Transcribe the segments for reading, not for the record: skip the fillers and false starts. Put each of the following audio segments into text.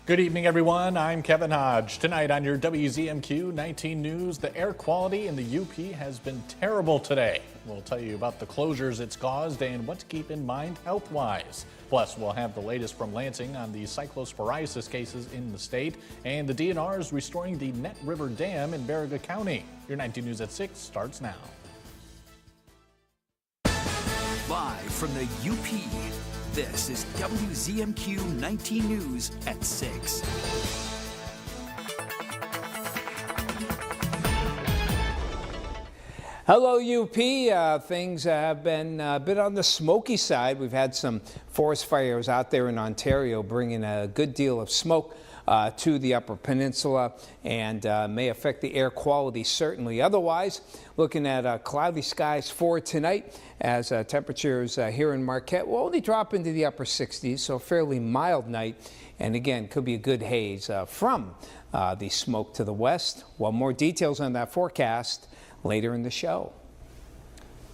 Good evening, everyone. I'm Kevin Hodge. Tonight on your WZMQ 19 News, the air quality in the UP has been terrible today. We'll tell you about the closures it's caused and what to keep in mind health-wise. Plus, we'll have the latest from Lansing on the cyclosporiasis cases in the state, and the DNR is restoring the Net River Dam in Baraga County. Your 19 News at 6 starts now. Live from the UP, this is WZMQ 19 News at 6. Hello, UP. Things have been a bit on the smoky side. We've had some forest fires out there in Ontario bringing a good deal of smoke to the Upper Peninsula and may affect the air quality certainly. Otherwise, looking at cloudy skies for tonight as temperatures here in Marquette will only drop into the upper 60s, so a fairly mild night. And again, could be a good haze from the smoke to the west. Well, more details on that forecast later in the show.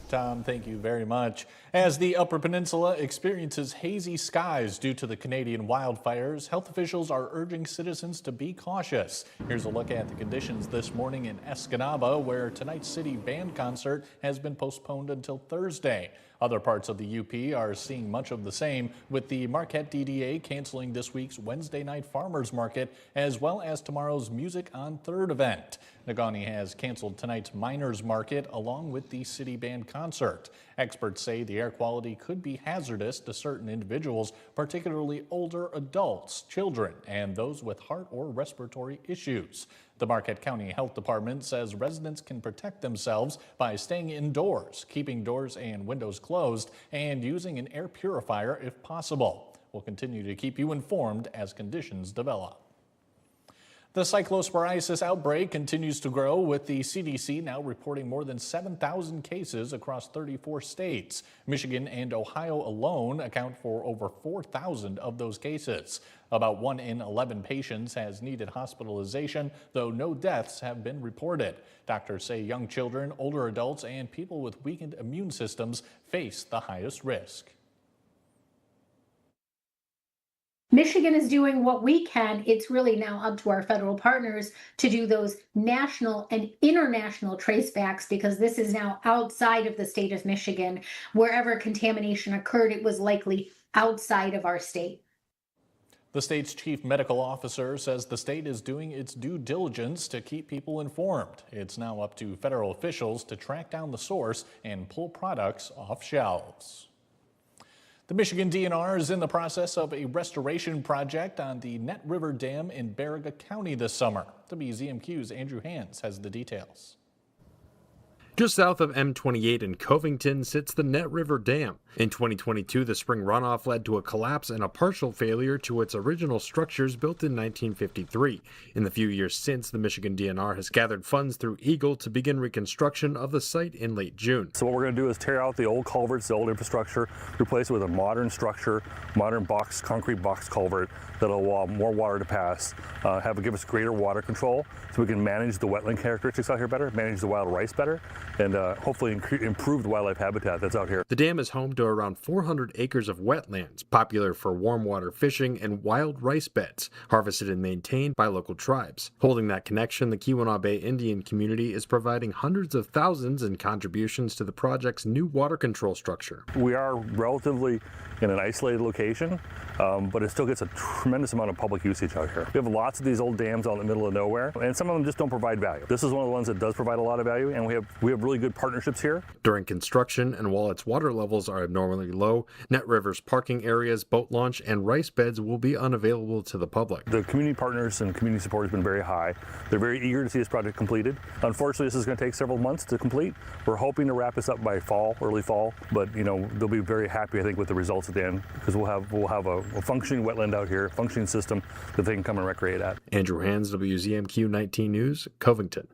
Tom, thank you very much. As the Upper Peninsula experiences hazy skies due to the Canadian wildfires, health officials are urging citizens to be cautious. Here's a look at the conditions this morning in Escanaba, where tonight's city band concert has been postponed until Thursday. Other parts of the UP are seeing much of the same, with the Marquette DDA canceling this week's Wednesday night farmers market, as well as tomorrow's Music on Third event. Negaunee has canceled tonight's miners market along with the city band concert. Experts say the air quality could be hazardous to certain individuals, particularly older adults, children, and those with heart or respiratory issues. The Marquette County Health Department says residents can protect themselves by staying indoors, keeping doors and windows closed, and using an air purifier if possible. We'll continue to keep you informed as conditions develop. The cyclosporiasis outbreak continues to grow, with the CDC now reporting more than 7,000 cases across 34 states. Michigan and Ohio alone account for over 4,000 of those cases. About 1 in 11 patients has needed hospitalization, though no deaths have been reported. Doctors say young children, older adults, and people with weakened immune systems face the highest risk. Michigan is doing what we can. It's really now up to our federal partners to do those national and international tracebacks, because this is now outside of the state of Michigan. Wherever contamination occurred, it was likely outside of our state. The state's chief medical officer says the state is doing its due diligence to keep people informed. It's now up to federal officials to track down the source and pull products off shelves. The Michigan DNR is in the process of a restoration project on the Net River Dam in Baraga County this summer. WZMQ's Andrew Hans has the details. Just south of M28 in Covington sits the Net River Dam. In 2022, the spring runoff led to a collapse and a partial failure to its original structures built in 1953. In the few years since, the Michigan DNR has gathered funds through EAGLE to begin reconstruction of the site in late June. So what we're going to do is tear out the old culverts, the old infrastructure, replace it with a modern structure, modern concrete box culvert that'll allow more water to pass, give us greater water control so we can manage the wetland characteristics out here better, manage the wild rice better, and hopefully improve the wildlife habitat that's out here. The dam is home to around 400 acres of wetlands, popular for warm water fishing and wild rice beds, harvested and maintained by local tribes. Holding that connection, the Keweenaw Bay Indian community is providing hundreds of thousands in contributions to the project's new water control structure. We are relatively in an isolated location, but it still gets a tremendous amount of public usage out here. We have lots of these old dams out in the middle of nowhere, and some of them just don't provide value. This is one of the ones that does provide a lot of value, and we have really good partnerships here. During construction, and while its water levels are abnormally low, Net River's parking areas, boat launch, and rice beds will be unavailable to the public. The community partners and community support has been very high. They're very eager to see this project completed. Unfortunately, this is going to take several months to complete. We're hoping to wrap this up by early fall, but they'll be very happy, I think, with the results at the end, because we'll have a functioning wetland out here, a functioning system that they can come and recreate at. Andrew Hans, WZMQ 19 News, Covington.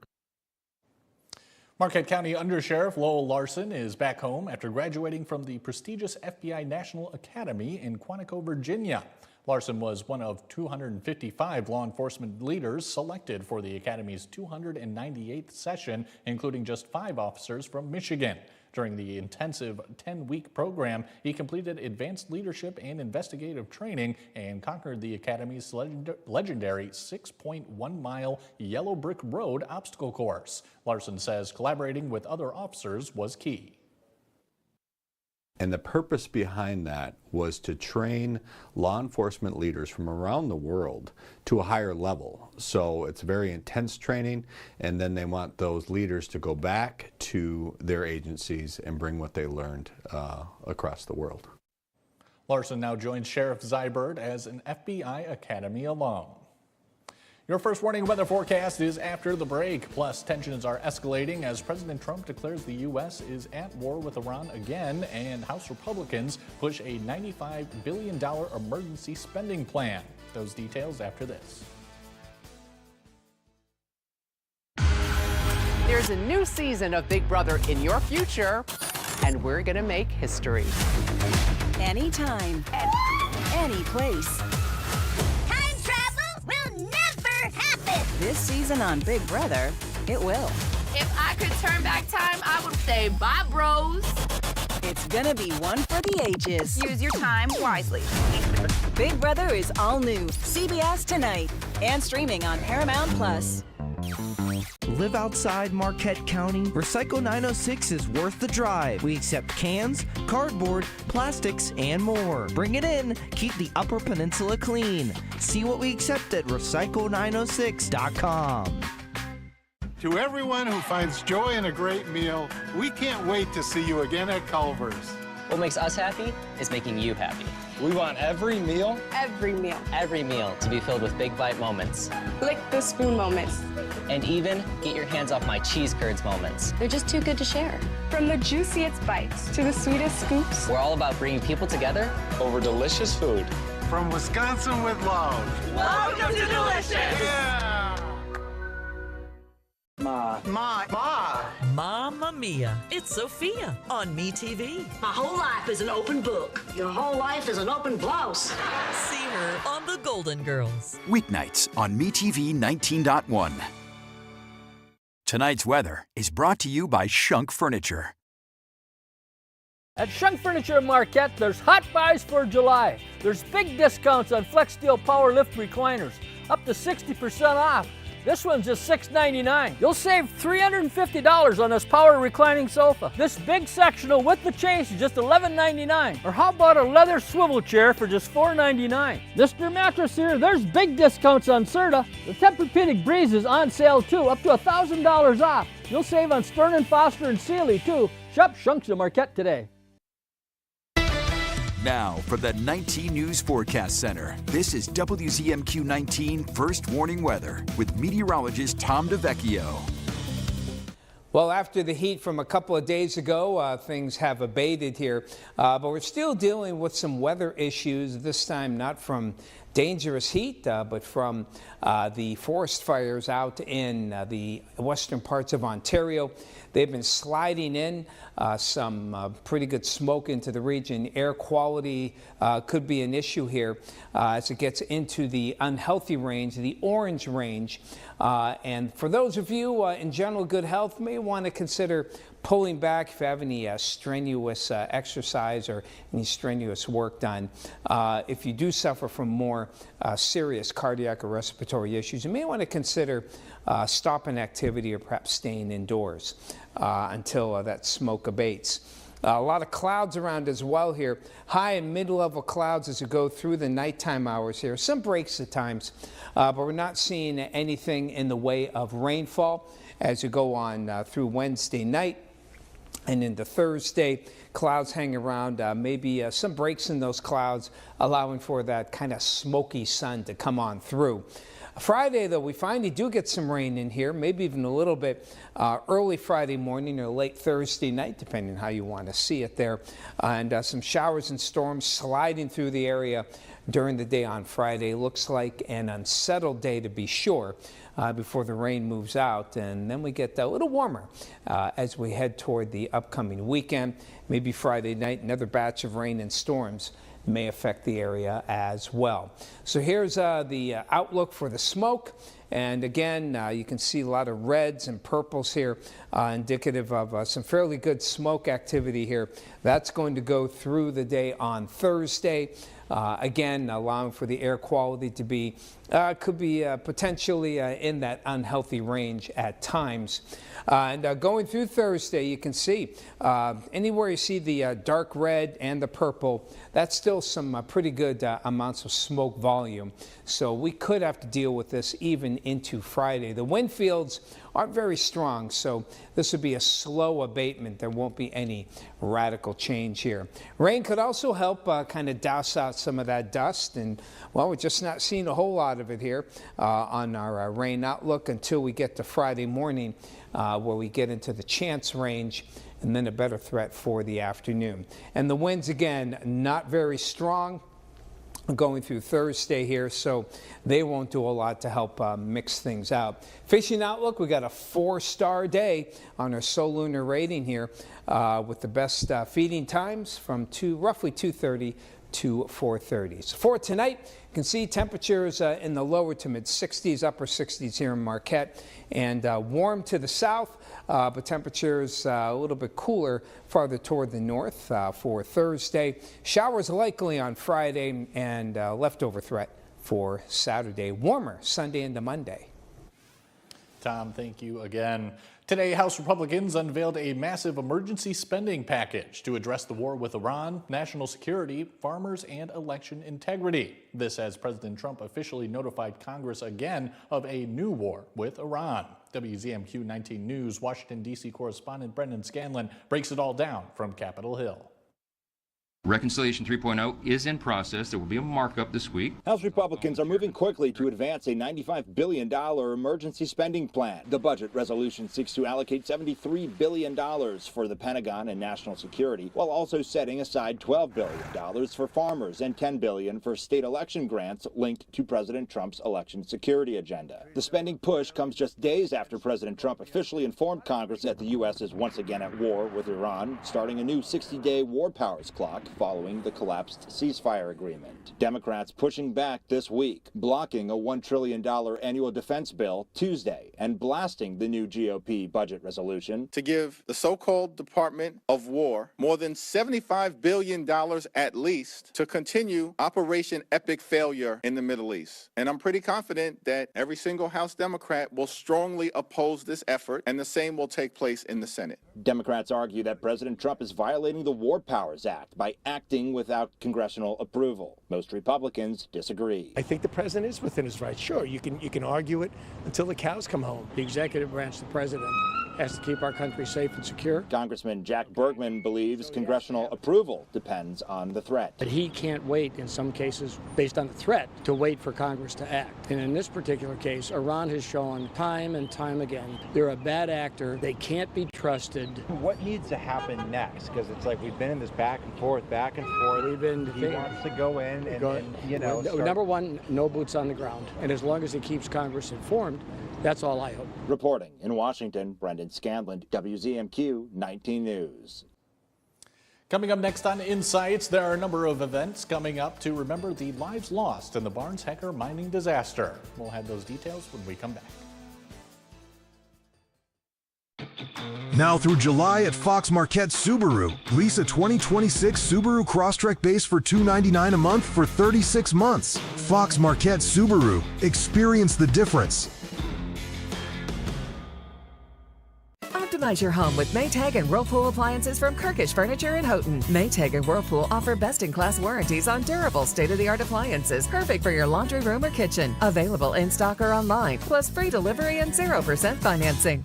Marquette County Undersheriff Lowell Larson is back home after graduating from the prestigious FBI National Academy in Quantico, Virginia. Larson was one of 255 law enforcement leaders selected for the Academy's 298th session, including just 5 officers from Michigan. During the intensive 10-week program, he completed advanced leadership and investigative training and conquered the Academy's legendary 6.1-mile yellow brick road obstacle course. Larson says collaborating with other officers was key. And the purpose behind that was to train law enforcement leaders from around the world to a higher level. So it's very intense training, and then they want those leaders to go back to their agencies and bring what they learned across the world. Larson now joins Sheriff Zybert as an FBI Academy alum. Your first warning weather forecast is after the break. Plus, tensions are escalating as President Trump declares the U.S. is at war with Iran again, and House Republicans push a $95 billion emergency spending plan. Those details after this. There's a new season of Big Brother in your future, and we're going to make history. Anytime, any place. Time travel will never happen! This season on Big Brother, it will. If I could turn back time, I would say bye, bros. It's gonna be one for the ages. Use your time wisely. Big Brother is all new, CBS tonight, and streaming on Paramount Plus. Live outside Marquette County? Recycle 906 is worth the drive. We accept cans, cardboard, plastics, and more. Bring it in. Keep the Upper Peninsula clean. See what we accept at recycle906.com. To everyone who finds joy in a great meal, we can't wait to see you again at Culver's. What makes us happy is making you happy. We want every meal to be filled with big bite moments. Lick the spoon moments. And even get your hands off my cheese curds moments. They're just too good to share. From the juiciest bites to the sweetest scoops. We're all about bringing people together over delicious food. From Wisconsin with love. Welcome to Delicious! Yeah! Mamma Mia, it's Sophia on MeTV. My whole life is an open book. Your whole life is an open blouse. See her on The Golden Girls. Weeknights on MeTV 19.1. Tonight's weather is brought to you by Shunk Furniture. At Shunk Furniture in Marquette, there's hot buys for July. There's big discounts on Flex Steel Power Lift recliners, up to 60% off. This one's just $6.99. You'll save $350 on this power reclining sofa. This big sectional with the chase is just $11.99. Or how about a leather swivel chair for just $4.99? This new mattress here, there's big discounts on Serta. The Tempur-Pedic Breeze is on sale too, up to $1,000 off. You'll save on Stearns & Foster and Sealy too. Shop Shunks in Marquette today. Now for the 19 News Forecast Center. This is WZMQ 19 First Warning Weather with meteorologist Tom DeVecchio. Well, after the heat from a couple of days ago, things have abated here, but we're still dealing with some weather issues, this time not from dangerous heat, but from the forest fires out in the western parts of Ontario. They've been sliding in some pretty good smoke into the region. Air quality could be an issue here as it gets into the unhealthy range, the orange range. And for those of you in general good health, may want to consider pulling back if you have any strenuous exercise or any strenuous work done. If you do suffer from more serious cardiac or respiratory issues, you may want to consider stopping activity or perhaps staying indoors until that smoke abates. A lot of clouds around as well here. High and mid-level clouds as you go through the nighttime hours here. Some breaks at times, but we're not seeing anything in the way of rainfall as you go on through Wednesday night. And into Thursday, clouds hang around, maybe some breaks in those clouds, allowing for that kind of smoky sun to come on through. Friday, though, we finally do get some rain in here, maybe even a little bit early Friday morning or late Thursday night, depending on how you want to see it there. And some showers and storms sliding through the area during the day on Friday. Looks like an unsettled day to be sure. Before the rain moves out, and then we get a little warmer as we head toward the upcoming weekend. Maybe Friday night, another batch of rain and storms may affect the area as well. So here's the outlook for the smoke And again, you can see a lot of reds and purples here, indicative of some fairly good smoke activity here. That's going to go through the day on Thursday. Again, allowing for the air quality to be, could be potentially in that unhealthy range at times. And going through Thursday, you can see anywhere you see the dark red and the purple, that's still some pretty good amounts of smoke volume. So we could have to deal with this even into Friday. The wind fields aren't very strong, so this would be a slow abatement. There won't be any radical change here. Rain could also help kind of douse out some of that dust, and well, we're just not seeing a whole lot of it here on our rain outlook until we get to Friday morning, where we get into the chance range, and then a better threat for the afternoon. And the winds, again, not very strong going through Thursday here, so they won't do a lot to help mix things out. Fishing outlook, we got a 4-star day on our Solunar rating here with the best feeding times from roughly 2:30 to 4:30. So for tonight, you can see temperatures in the lower to mid 60s, upper 60s here in Marquette, and warm to the south, but temperatures a little bit cooler farther toward the north for Thursday. Showers likely on Friday, and leftover threat for Saturday. Warmer Sunday into Monday. Tom, thank you again. Today, House Republicans unveiled a massive emergency spending package to address the war with Iran, national security, farmers, and election integrity. This as President Trump officially notified Congress again of a new war with Iran. WZMQ 19 News Washington, D.C. correspondent Brendan Scanlon breaks it all down from Capitol Hill. Reconciliation 3.0 is in process. There will be a markup this week. House Republicans are moving quickly to advance a $95 billion emergency spending plan. The budget resolution seeks to allocate $73 billion for the Pentagon and national security, while also setting aside $12 billion for farmers and $10 billion for state election grants linked to President Trump's election security agenda. The spending push comes just days after President Trump officially informed Congress that the U.S. is once again at war with Iran, starting a new 60-day war powers clock following the collapsed ceasefire agreement. Democrats pushing back this week, blocking a $1 trillion annual defense bill Tuesday and blasting the new GOP budget resolution. To give the so-called Department of War more than $75 billion at least to continue Operation Epic Failure in the Middle East. And I'm pretty confident that every single House Democrat will strongly oppose this effort, and the same will take place in the Senate. Democrats argue that President Trump is violating the War Powers Act by acting without congressional approval. Most Republicans disagree. I think the president is within his rights. Sure, you can argue it until the cows come home. The executive branch, the president, has to keep our country safe and secure. Congressman Jack Bergman believes congressional approval depends on the threat. But he can't wait, in some cases, based on the threat, to wait for Congress to act. And in this particular case, Iran has shown time and time again they're a bad actor. They can't be trusted. What needs to happen next? Because it's like we've been in this back and forth. We've been. He wants to go in and you know. Number one, no boots on the ground. And as long as he keeps Congress informed, that's all I hope. Reporting in Washington, Brendan Scanlon, WZMQ 19 News. Coming up next on Insights, there are a number of events coming up to remember the lives lost in the Barnes-Hecker mining disaster. We'll have those details when we come back. Now through July at Fox Marquette Subaru, lease a 2026 Subaru Crosstrek base for $299 a month for 36 months. Fox Marquette Subaru. Experience the difference. Optimize your home with Maytag and Whirlpool appliances from Kirkish Furniture in Houghton. Maytag and Whirlpool offer best-in-class warranties on durable, state-of-the-art appliances, perfect for your laundry room or kitchen. Available in stock or online, plus free delivery and 0% financing.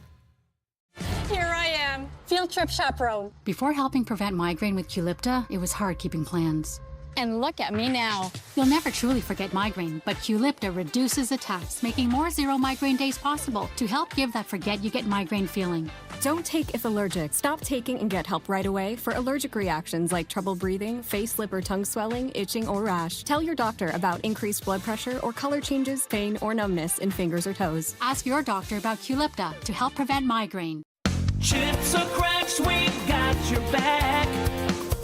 Here I am, field trip chaperone. Before helping prevent migraine with Qulipta, it was hard keeping plans. And look at me now. You'll never truly forget migraine, but Qulipta reduces attacks, making more zero migraine days possible to help give that forget you get migraine feeling. Don't take if allergic. Stop taking and get help right away for allergic reactions like trouble breathing, face, lip, or tongue swelling, itching, or rash. Tell your doctor about increased blood pressure or color changes, pain, or numbness in fingers or toes. Ask your doctor about Qulipta to help prevent migraine. Chips or cracks, we got your back.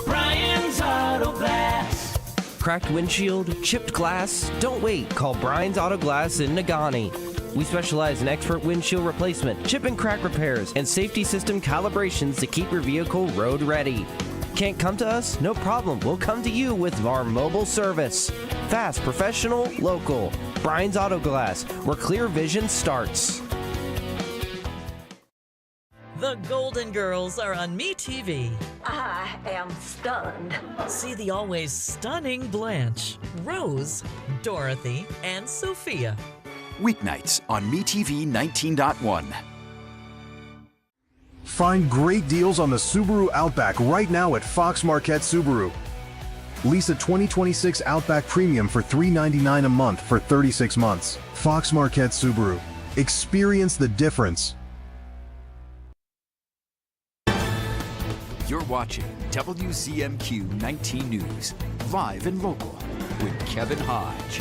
Brian's Auto Glass. Cracked windshield, chipped glass? Don't wait. Call Brian's Auto Glass in Nagani. We specialize in expert windshield replacement, chip and crack repairs, and safety system calibrations to keep your vehicle road ready. Can't come to us? No problem. We'll come to you with our mobile service. Fast, professional, local. Brian's Auto Glass, where clear vision starts. The Golden Girls are on MeTV. I am stunned. See the always stunning Blanche, Rose, Dorothy, and Sophia. Weeknights on MeTV 19.1. Find great deals on the Subaru Outback right now at Fox Marquette Subaru. Lease a 2026 Outback Premium for $399 a month for 36 months. Fox Marquette Subaru. Experience the difference. You're watching WZMQ 19 News, live and local, with Kevin Hodge.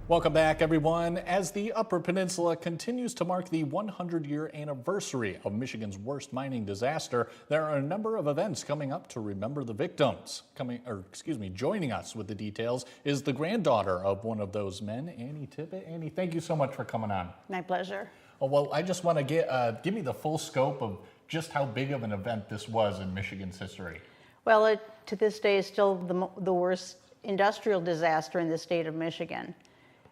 Welcome back, everyone. As the Upper Peninsula continues to mark the 100-year anniversary of Michigan's worst mining disaster, there are a number of events coming up to remember the victims. Joining us with the details is the granddaughter of one of those men, Annie Tippett. Annie, thank you so much for coming on. My pleasure. Oh, well, I just want to give me the full scope of just how big of an event this was in Michigan's history. Well, it, to this day, is still the worst industrial disaster in the state of Michigan.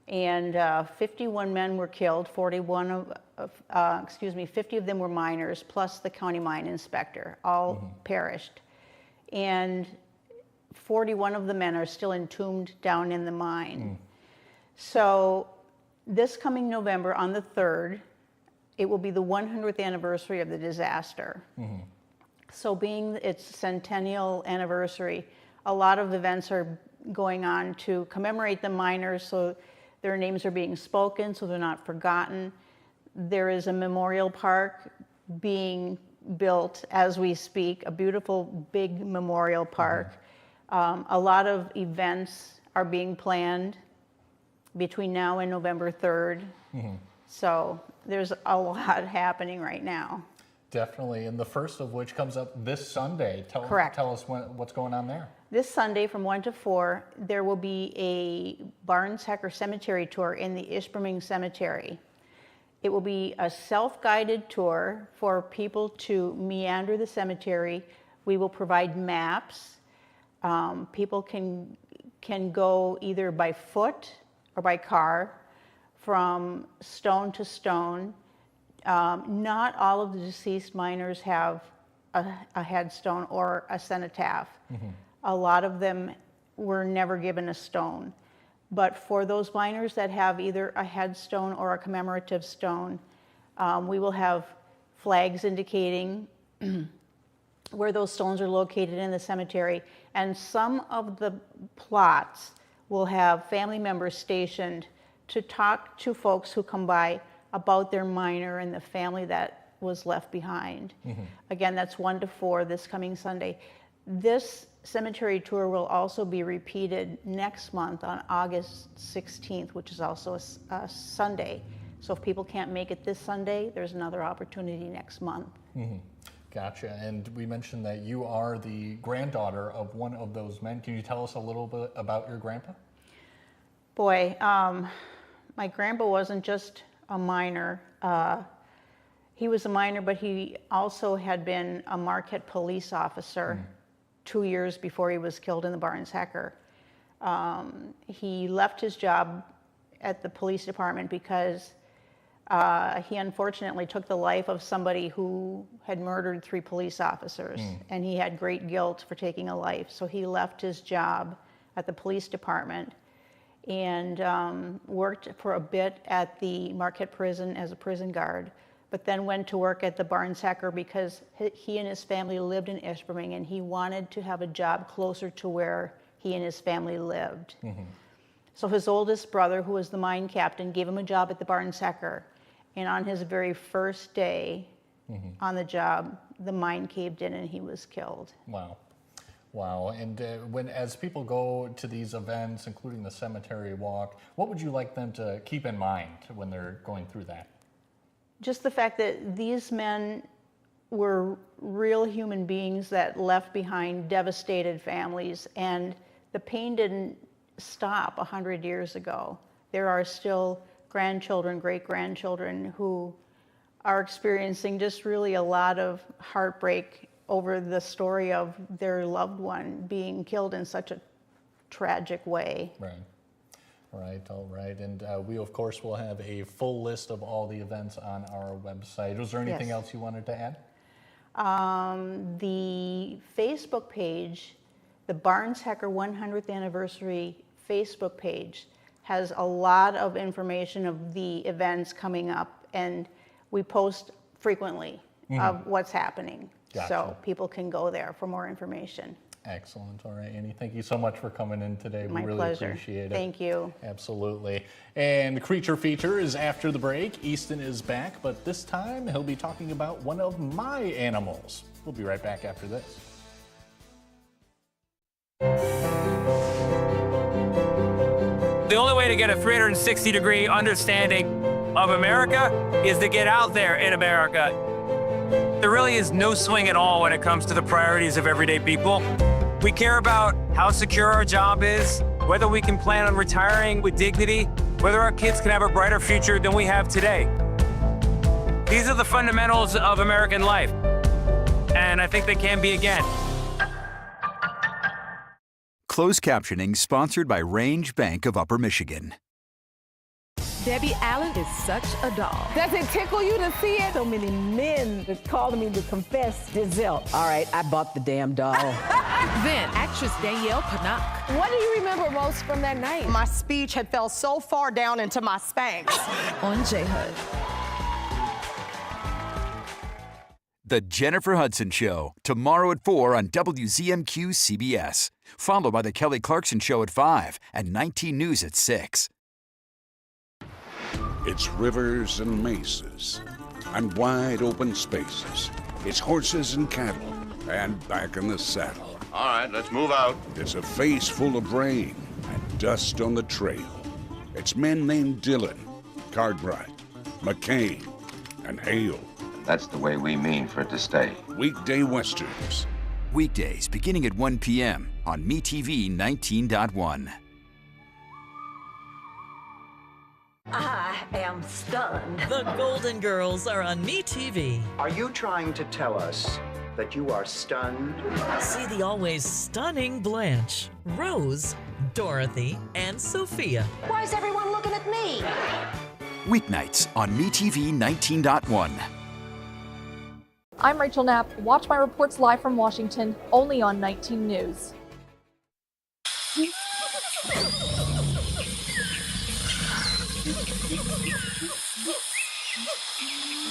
And 51 men were killed, 50 of them were miners, plus the county mine inspector, all perished. And 41 of the men are still entombed down in the mine. So this coming November, on the 3rd, it will be the 100th anniversary of the disaster. So being its centennial anniversary, a lot of events are going on to commemorate the miners, so their names are being spoken so they're not forgotten. There is a memorial park being built as we speak, a beautiful big memorial park. A lot of events are being planned between now and November 3rd. So there's a lot happening right now. Definitely, and the first of which comes up this Sunday. Correct. Tell us what's going on there. This Sunday from 1 to 4, there will be a Barnes-Hecker Cemetery tour in the Ishpeming Cemetery. It will be a self-guided tour for people to meander the cemetery. We will provide maps. People can go either by foot or by car from stone to stone. Not all of the deceased miners have a headstone or a cenotaph. A lot of them were never given a stone. But for those miners that have either a headstone or a commemorative stone, we will have flags indicating where those stones are located in the cemetery. And some of the plots will have family members stationed to talk to folks who come by about their miner and the family that was left behind. Again, that's 1 to 4 this coming Sunday. This cemetery tour will also be repeated next month on August 16th, which is also a Sunday. So if people can't make it this Sunday, there's another opportunity next month. Gotcha. And we mentioned that you are the granddaughter of one of those men. Can you tell us a little bit about your grandpa? Boy, my grandpa wasn't just a miner. He was a miner, but he also had been a Marquette police officer 2 years before he was killed in the Barnes-Hecker. He left his job at the police department because he unfortunately took the life of somebody who had murdered 3 police officers, and he had great guilt for taking a life. So he left his job at the police department and worked for a bit at the Marquette prison as a prison guard, but then went to work at the Barnes-Hecker because he and his family lived in Ishpeming, and he wanted to have a job closer to where he and his family lived. So his oldest brother, who was the mine captain, gave him a job at the Barnes-Hecker, and on his very first day on the job, the mine caved in and he was killed. Wow. Wow. And as people go to these events, including the cemetery walk, what would you like them to keep in mind when they're going through that? Just the fact that these men were real human beings that left behind devastated families, and the pain didn't stop 100 years ago. There are still grandchildren, great-grandchildren who are experiencing just really a lot of heartbreak over the story of their loved one being killed in such a tragic way. Right. Right, all right. And we, of course, will have a full list of all the events on our website. Was there anything else you wanted to add? The Facebook page, the Barnes Hecker 100th Anniversary Facebook page, has a lot of information of the events coming up, and we post frequently of what's happening. Gotcha. So people can go there for more information. Excellent. All right, Annie, thank you so much for coming in today. My We really pleasure. appreciate it. Thank you. Absolutely. And the Creature Feature is after the break. Easton is back, but this time he'll be talking about one of my animals. We'll be right back after this. The only way to get a 360-degree understanding of America is to get out there in America. There really is no swing at all when it comes to the priorities of everyday people. We care about how secure our job is, whether we can plan on retiring with dignity, whether our kids can have a brighter future than we have today. These are the fundamentals of American life, and I think they can be again. Closed captioning sponsored by Range Bank of Upper Michigan. Debbie Allen is such a doll. Does it tickle you to see it? So many men that called me to confess Giselle. All right, I bought the damn doll. Then actress Danielle Panak. What do you remember most from that night? My speech had fell so far down into my Spanx. On J-Hood. The Jennifer Hudson Show, tomorrow at 4 on WZMQ CBS. Followed by The Kelly Clarkson Show at 5 and 19 News at 6. It's rivers and mesas and wide open spaces. It's horses and cattle and back in the saddle. All right, let's move out. It's a face full of rain and dust on the trail. It's men named Dillon, Cartwright, McCain, and Hale. That's the way we mean for it to stay. Weekday Westerns. Weekdays beginning at 1 p.m. on MeTV 19.1. I am stunned. The Golden Girls are on MeTV. Are you trying to tell us that you are stunned? See the always stunning Blanche, Rose, Dorothy, and Sophia. Why is everyone looking at me? Weeknights on MeTV 19.1. I'm Rachel Knapp. Watch my reports live from Washington, only on 19 News.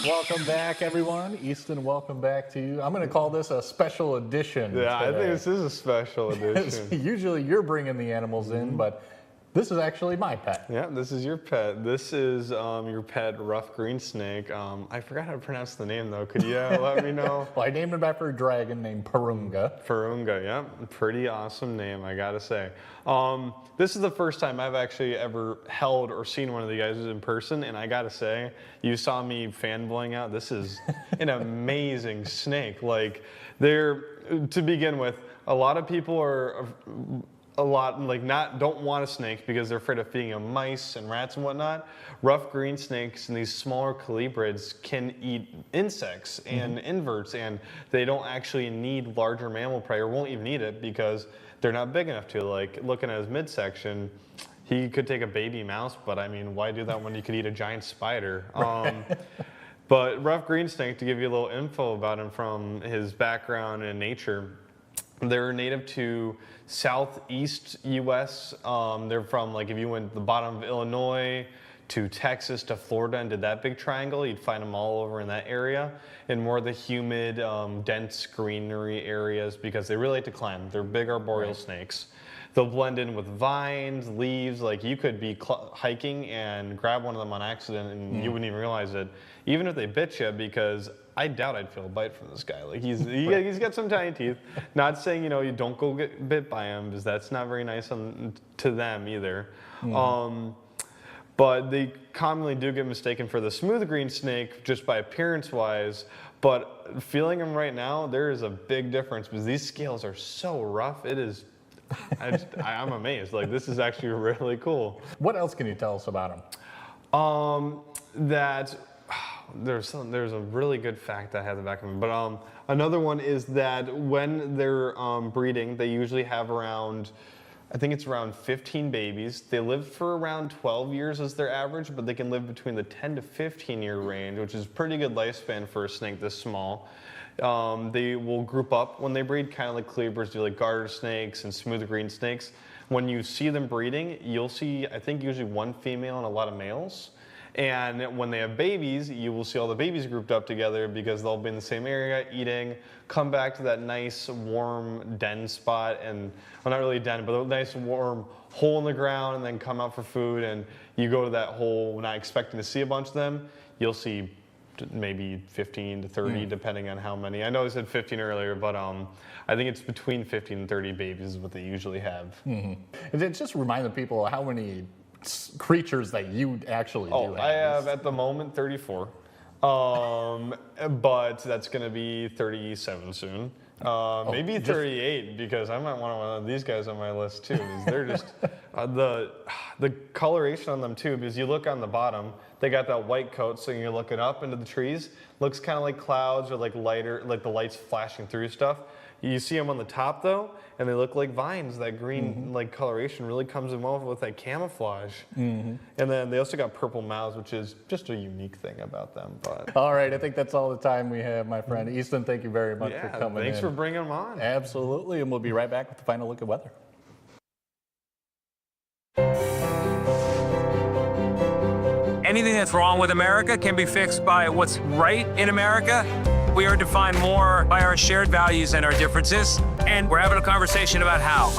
Welcome back, everyone. Easton, welcome back to you. I'm going to call this a special edition. Yeah, today. I think this is a special edition. Usually you're bringing the animals in, but this is actually my pet. Yeah, this is your pet. This is your pet, rough green snake. I forgot how to pronounce the name, though. Could you let me know? Well, I named him after a dragon named Purunga. Purunga, yeah. Pretty awesome name, I gotta say. This is the first time I've actually ever held or seen one of the guys in person, and I gotta say, you saw me fanboying out. This is an amazing snake. Like, to begin with, a lot of people are don't want a snake because they're afraid of feeding them mice and rats and whatnot. Rough green snakes and these smaller calibrids can eat insects and inverts, and they don't actually need larger mammal prey, or won't even need it because they're not big enough to. Like, looking at his midsection, he could take a baby mouse, but I mean, why do that when you could eat a giant spider? But rough green snake, to give you a little info about him from his background in nature, they're native to southeast U.S. They're from, like, if you went to the bottom of Illinois to Texas to Florida and did that big triangle, you'd find them all over in that area, in more of the humid, dense greenery areas, because they really like to climb. They're big arboreal snakes. They'll blend in with vines, leaves. Like, you could be hiking and grab one of them on accident and you wouldn't even realize it, even if they bit you, because I doubt I'd feel a bite from this guy. Like, he's got some tiny teeth. Not saying, you don't go get bit by him, because that's not very nice to them either. But they commonly do get mistaken for the smooth green snake just by appearance-wise. But feeling him right now, there is a big difference, because these scales are so rough. It is I'm amazed. Like, this is actually really cool. What else can you tell us about them? That there's a really good fact I have the back of me, but another one is that when they're breeding, they usually have around, I think it's around 15 babies. They live for around 12 years as their average, but they can live between the 10 to 15 year range, which is a pretty good lifespan for a snake this small. They will group up when they breed, kind of like cleavers do, like garter snakes and smooth green snakes. When you see them breeding, you'll see, I think, usually one female and a lot of males. And when they have babies, you will see all the babies grouped up together because they'll be in the same area eating, come back to that nice warm den spot, and, well, not really a den, but a nice warm hole in the ground, and then come out for food. And you go to that hole not expecting to see a bunch of them, you'll see maybe 15 to 30, depending on how many. I know I said 15 earlier, but I think it's between 15 and 30 babies is what they usually have. And it just reminded people how many creatures that you actually do have. I have at the moment 34, but that's going to be 37 soon. Maybe 38 because I might want one of these guys on my list too. Because they're just the coloration on them too. Because you look on the bottom, they got that white coat, so you're looking up into the trees. Looks kind of like clouds or like lighter, like the lights flashing through stuff. You see them on the top though, and they look like vines. That green like coloration really comes involved with that camouflage. And then they also got purple mouths, which is just a unique thing about them. But all right, I think that's all the time we have, my friend. Easton, thank you very much for coming in. Thanks for bringing them on. Absolutely, and we'll be right back with the final look at weather. Anything that's wrong with America can be fixed by what's right in America. We are defined more by our shared values and our differences, and we're having a conversation about how.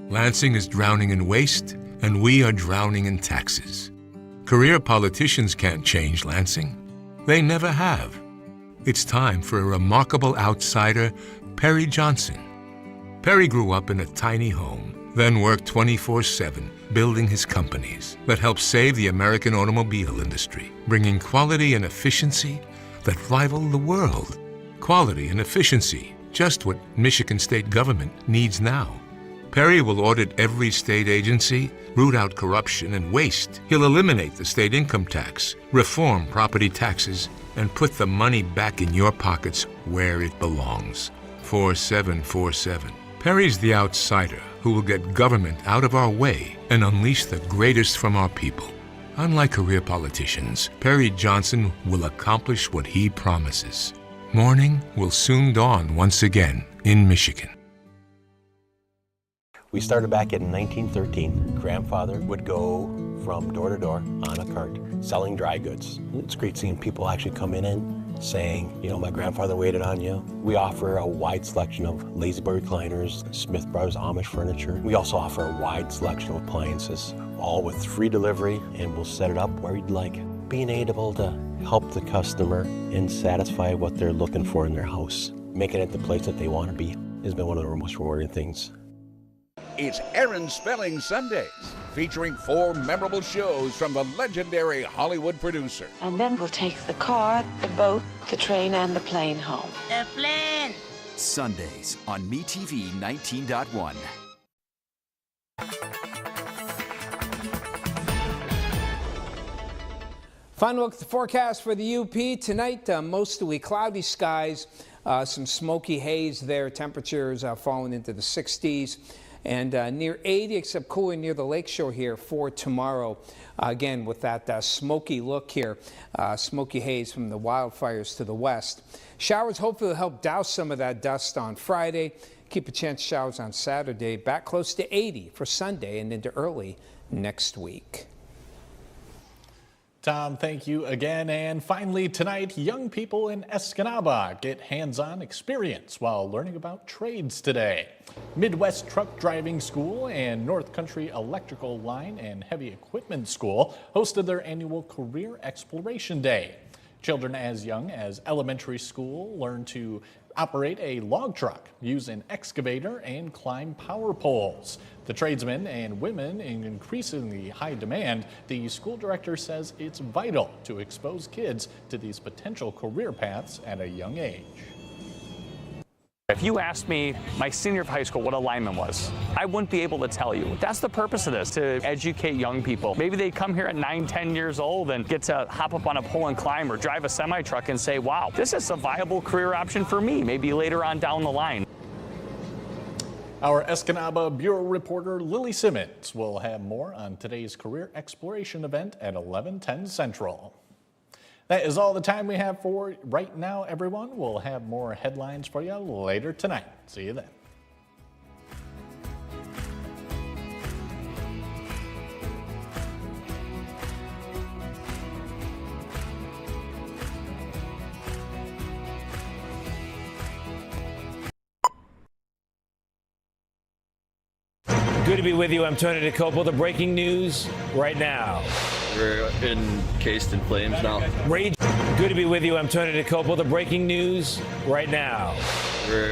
Lansing is drowning in waste, and we are drowning in taxes. Career politicians can't change Lansing. They never have. It's time for a remarkable outsider, Perry Johnson. Perry grew up in a tiny home, then worked 24/7 building his companies that help save the American automobile industry, bringing quality and efficiency that rival the world. Quality and efficiency, just what Michigan state government needs now. Perry will audit every state agency, root out corruption and waste. He'll eliminate the state income tax, reform property taxes, and put the money back in your pockets where it belongs. 4747. Perry's the outsider who will get government out of our way and unleash the greatest from our people. Unlike career politicians, Perry Johnson will accomplish what he promises. Morning will soon dawn once again in Michigan. We started back in 1913. Grandfather would go from door to door on a cart selling dry goods. It's great seeing people actually come in saying, you know, my grandfather waited on you. We offer a wide selection of lazy boy recliners, Smith Brothers Amish furniture. We also offer a wide selection of appliances, all with free delivery, and we'll set it up where you'd like. Being able to help the customer and satisfy what they're looking for in their house, making it the place that they want to be, has been one of the most rewarding things. It's Aaron Spelling Sundays, featuring 4 memorable shows from the legendary Hollywood producer. And then we'll take the car, the boat, the train, and the plane home. The plane. Sundays on MeTV 19.1. Final look at the forecast for the UP tonight. Mostly cloudy skies, some smoky haze there. Temperatures falling into the 60s. And near 80, except cooling near the lakeshore here for tomorrow. Again, with that smoky look here, smoky haze from the wildfires to the west. Showers hopefully will help douse some of that dust on Friday. Keep a chance of showers on Saturday. Back close to 80 for Sunday and into early next week. Tom, thank you again. And finally tonight, young people in Escanaba get hands-on experience while learning about trades today. Midwest Truck Driving School and North Country Electrical Line and Heavy Equipment School hosted their annual Career Exploration Day. Children as young as elementary school learn to operate a log truck, use an excavator, and climb power poles. The tradesmen and women in increasingly high demand, the school director says it's vital to expose kids to these potential career paths at a young age. If you asked me my senior of high school what a lineman was, I wouldn't be able to tell you. That's the purpose of this, to educate young people. Maybe they come here at 9, 10 years old and get to hop up on a pole and climb or drive a semi-truck and say, wow, this is a viable career option for me, maybe later on down the line. Our Escanaba Bureau reporter Lily Simmons will have more on today's career exploration event at 11:10 Central. That is all the time we have for right now, everyone. We'll have more headlines for you later tonight. See you then. Good to be with you. I'm Tony DeCopo. The breaking news right now. We're encased in flames now. Rage. Good to be with you. I'm Tony DeCopo. The breaking news right now. We're